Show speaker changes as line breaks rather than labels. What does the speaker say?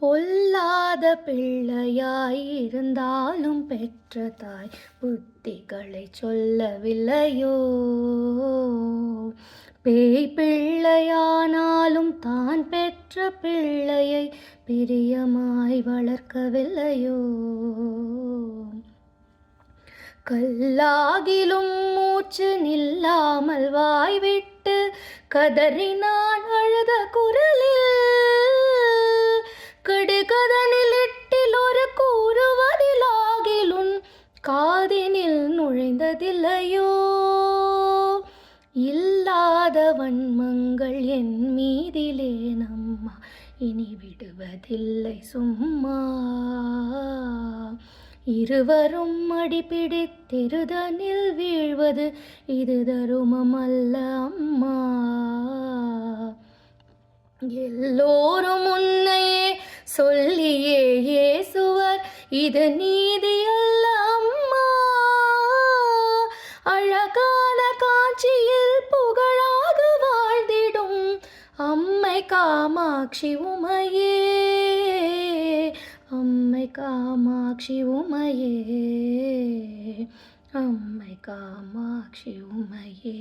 பொல்லாத பிள்ளையாயிருந்தாலும் பெற்ற தாய் புத்திகளை சொல்லவில்லையோ? பேய் பிள்ளையானாலும் தான் பெற்ற பிள்ளையை பிரியமாய் வளர்க்கவில்லையோ? கல்லாகிலும் மூச்சு நில்லாமல் வாய்விட்டு கதறினான் அழுத குரலில். கடுகதனில் எட்டில் ஒரு கூறுவதிலாகிலும் காதினில் நுழைந்ததில்லையோ? இல்லாத வன்மங்கள் என் மீதிலே நம்மா இனி விடுவதில்லை சும்மா. இருவரும் அடிபிடித்தெருதனில் வீழ்வது இது தருமம் அல்ல அம்மா. எல்லோரும் உன்னையே சொல்லியே ஏசுவர் இது நீதி அல்ல அம்மா. அழகான காட்சியில் புகழாக வாழ்ந்திடும் அம்மை காமாட்சி உமையே, அம்மை காமாட்சி உமையே, அம்மை காமாட்சி உமையே.